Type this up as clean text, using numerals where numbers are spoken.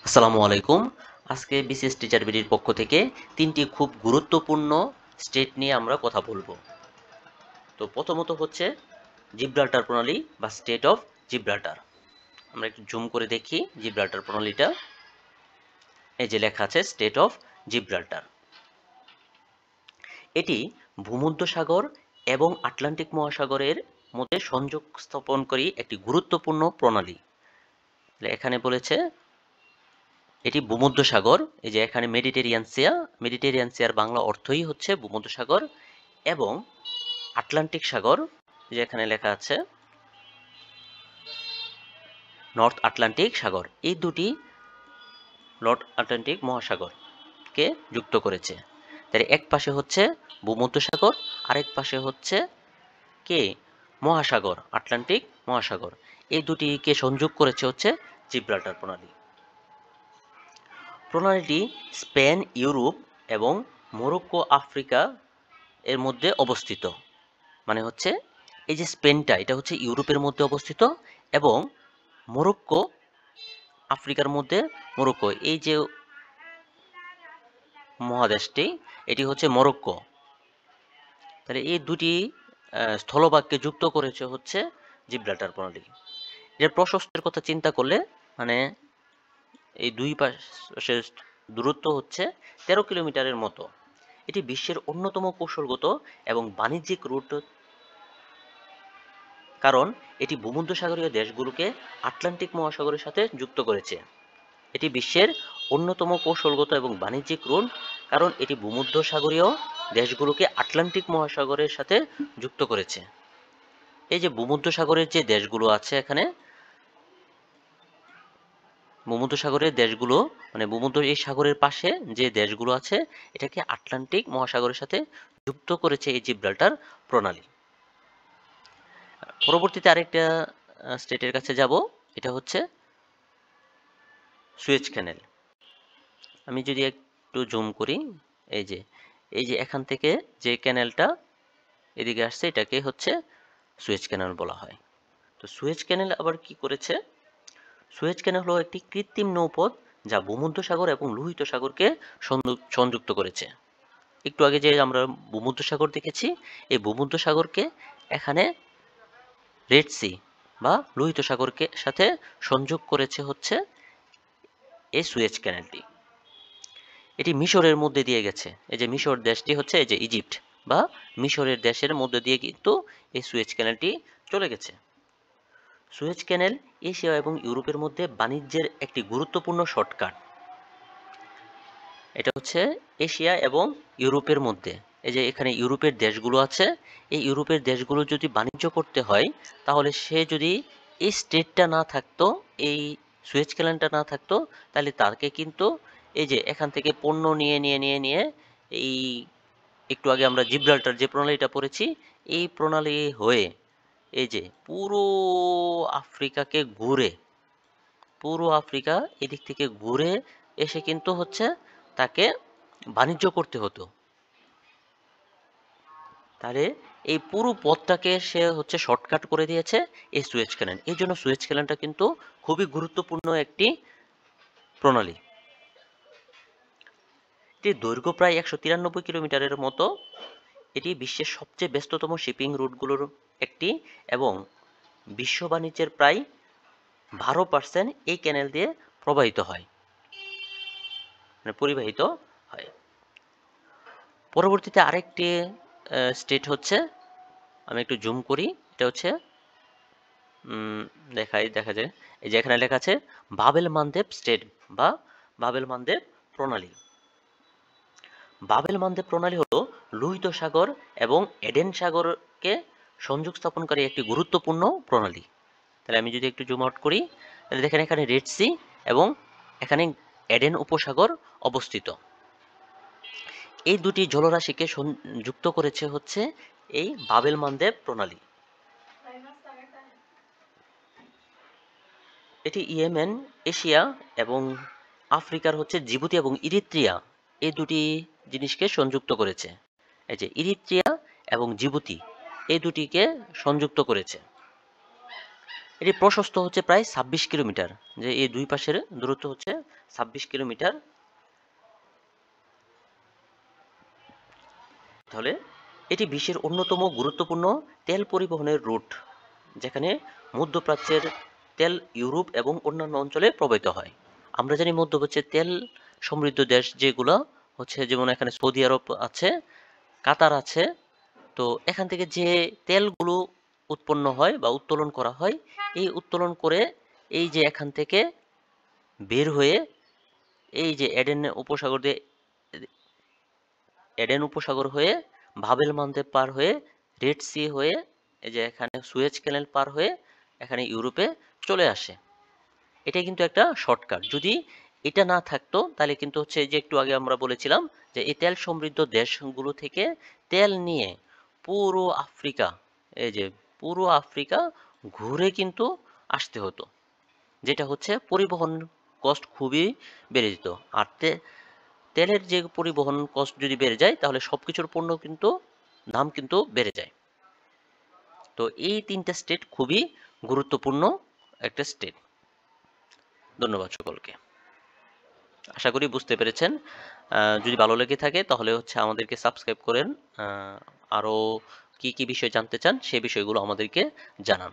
আসসালামু আলাইকুম। আজকে বিসিএস টিচার বিডির পক্ষ থেকে তিনটি খুব গুরুত্বপূর্ণ স্টেট নিয়ে আমরা কথা বলবো। তো প্রথমত হচ্ছে জিব্রাল্টার প্রণালী বা স্টেট অফ জিব্রাল্টার। আমরা একটু জুম করে দেখি জিব্রাল্টার প্রণালীটা। এই যে লেখা আছে স্টেট অফ জিব্রাল্টার। এটি ভূমধ্যসাগর এবং আটলান্টিক মহাসাগরের মধ্যে সংযোগ স্থাপনকারী একটি গুরুত্বপূর্ণ প্রণালী। এখানে বলেছে এটি ভূমধ্যসাগর, এই যে এখানে মেডিটেরিয়ান সিয়ার বাংলা অর্থই হচ্ছে ভূমধ্যসাগর, এবং আটলান্টিক সাগর, যে এখানে লেখা আছে নর্থ আটলান্টিক সাগর, এই দুটি নর্থ আটলান্টিক মহাসাগরকে যুক্ত করেছে। তাহলে এক পাশে হচ্ছে ভূমধ্যসাগর, আরেক পাশে হচ্ছে কে মহাসাগর, আটলান্টিক মহাসাগর। এই দুটিকে সংযোগ করেছে হচ্ছে জিব্রাল্টার প্রণালী। প্রণালীটি স্পেন, ইউরোপ এবং মরক্কো, আফ্রিকা এর মধ্যে অবস্থিত। মানে হচ্ছে এই যে স্পেনটা, এটা হচ্ছে ইউরোপের মধ্যে অবস্থিত, এবং মরক্কো আফ্রিকার মধ্যে। মরক্কো, এই যে মহাদেশটি, এটি হচ্ছে মরক্কো। তাহলে এই দুটি স্থলভাগকে যুক্ত করেছে হচ্ছে জিব্রাল্টার প্রণালী। এর প্রশস্তের কথা চিন্তা করলে মানে এই দুই পাশের দূরত্ব হচ্ছে 13 কিলোমিটারের মতো। এটি বিশ্বের অন্যতম কৌশলগত এবং বাণিজ্যিক রুট, কারণ এটি ভূমধ্যসাগরীয় দেশগুলোকে আটলান্টিক মহাসাগরের সাথে যুক্ত করেছে। এটি বিশ্বের অন্যতম কৌশলগত এবং বাণিজ্যিক রুট, কারণ এটি ভূমধ্যসাগরীয় দেশগুলোকে আটলান্টিক মহাসাগরের সাথে যুক্ত করেছে। এই যে ভূমধ্যসাগরের যে দেশগুলো আছে এখানে, ভূমধ্যসাগরের দেশগুলো মানে ভূমধ্য এই সাগরের পাশে যে দেশগুলো আছে, এটাকে আটলান্টিক মহাসাগরের সাথে যুক্ত করেছে এই জিব্রাল্টার প্রণালী। পরবর্তীতে আরেকটা স্টেটের কাছে যাব, এটা হচ্ছে সুয়েজ ক্যানেল। আমি যদি একটু জুম করি, এই যে এখান থেকে যে ক্যানেলটা এদিকে আসছে, এটাকে হচ্ছে সুয়েজ ক্যানেল বলা হয়। তো সুয়েজ ক্যানেল আবার কি করেছে? সুয়েজ ক্যানেল হলো একটি কৃত্রিম নৌপথ যা ভূমধ্যসাগর এবং লোহিত সাগরকে সংযুক্ত করেছে। একটু আগে যে আমরা ভূমধ্যসাগর দেখেছি, এই ভূমধ্যসাগরকে এখানে রেড সি বা লোহিত সাগরকে সাথে সংযোগ করেছে হচ্ছে এই সুয়েজ ক্যানেলটি। এটি মিশরের মধ্যে দিয়ে গেছে। এই যে মিশর দেশটি হচ্ছে এই যে ইজিপ্ট বা মিশরের দেশের মধ্যে দিয়ে কিন্তু এই সুয়েজ ক্যানেলটি চলে গেছে। সুয়েজ ক্যানেল এশিয়া এবং ইউরোপের মধ্যে বাণিজ্যের একটি গুরুত্বপূর্ণ শর্টকাট। এটা হচ্ছে এশিয়া এবং ইউরোপের মধ্যে। এই যে এখানে ইউরোপের দেশগুলো আছে, এই ইউরোপের দেশগুলো যদি বাণিজ্য করতে হয়, তাহলে সে যদি এই স্টেটটা না থাকতো, এই সুয়েজ ক্যানেলটা না থাকতো, তাহলে তাকে কিন্তু এই যে এখান থেকে পণ্য নিয়ে এই একটু আগে আমরা জিব্রাল্টার যে প্রণালীটা পড়েছি, এই প্রণালী হয়ে এই যে আফ্রিকাকে ঘুরে পুরো আফ্রিকা এদিক থেকে ঘুরে এসে কিন্তু হচ্ছে তাকে বাণিজ্য করতে হতো। তাহলে এই পুরো পথটাকে সে হচ্ছে শর্টকাট করে দিয়েছে এই সুয়েজ ক্যানেল। এই জন্য সুয়েজ ক্যানেলটা কিন্তু খুবই গুরুত্বপূর্ণ একটি প্রণালী। এটির দৈর্ঘ্য প্রায় 193 কিলোমিটারের মতো। এটি বিশ্বের সবচেয়ে ব্যস্ততম শিপিং রুটগুলোর একটি, এবং বিশ্ব বাণিজ্যের প্রায় 12% এই ক্যানেল দিয়ে প্রবাহিত হয়, মানে পরিবাহিত হয়। পরবর্তীতে আরেকটি স্টেট হচ্ছে, আমি একটু জুম করি, এটা হচ্ছে দেখা যায় এই যে এখানে লেখা আছে বাবেল মানদেব স্টেট বা বাবেল মানদেব প্রণালী। বাবেল মানদেব প্রণালী হলো লোহিত সাগর এবং এডেন সাগরকে সংযোগ স্থাপনকারী একটি গুরুত্বপূর্ণ প্রণালী। তাহলে আমি যদি একটু জুম আউট করি, তাহলে দেখেন এখানে রেড সি এবং এখানে এডেন উপসাগর অবস্থিত। এই দুটি জলরাশিকে যুক্ত করেছে হচ্ছে এই বাবেল মানদেব প্রণালী। এটি ইয়েমেন, এশিয়া এবং আফ্রিকার হচ্ছে জিবুতি এবং ইরিত্রিয়া, এই দুটি জিনিসকে সংযুক্ত করেছে। এই যে ইরিত্রিয়া এবং জিবুতি, এই দুটিকে সংযুক্ত করেছে। এটি প্রশস্ত হচ্ছে প্রায় 26 কিলোমিটার, যে এই দুই পাশের দূরত্ব হচ্ছে 26 কিলোমিটার। তাহলে এটি বিশ্বের অন্যতম গুরুত্বপূর্ণ তেল পরিবহনের রুট, যেখানে মধ্যপ্রাচ্যের তেল ইউরোপ এবং অন্যান্য অঞ্চলে প্রবাহিত হয়। আমরা জানি মধ্যপ্রাচ্যের তেল সমৃদ্ধ দেশ যেগুলো হচ্ছে, যেমন এখানে সৌদি আরব আছে, কাতার আছে। তো এখান থেকে যে তেলগুলো উৎপন্ন হয় বা উত্তোলন করা হয়, এই উত্তোলন করে এই যে এখান থেকে বের হয়ে এই যে এডেন উপসাগর হয়ে, বাবেল মানদেব পার হয়ে, রেড সি হয়ে, এই যে এখানে সুয়েজ ক্যানেল পার হয়ে এখানে ইউরোপে চলে আসে। এটা কিন্তু একটা শর্টকাট। যদি এটা না থাকতো তাহলে কিন্তু হচ্ছে, যে একটু আগে আমরা বলেছিলাম যে এই তেল সমৃদ্ধ দেশগুলো থেকে তেল নিয়ে পুরো আফ্রিকা, এই যে পুরো আফ্রিকা ঘুরে কিন্তু আসতে হতো, যেটা হচ্ছে পরিবহন কস্ট খুবই বেড়ে যেত। আর তেলের যে পরিবহন কস্ট যদি বেড়ে যায়, তাহলে সবকিছুর পণ্য কিন্তু দাম কিন্তু বেড়ে যায়। তো এই তিনটা স্টেট খুবই গুরুত্বপূর্ণ একটা স্টেট। ধন্যবাদ সকলকে। আশা করি বুঝতে পেরেছেন। যদি ভালো লেগে থাকে তাহলে হচ্ছে আমাদেরকে সাবস্ক্রাইব করেন। আরও কি কি বিষয় জানতে চান সেই বিষয়গুলো আমাদেরকে জানান।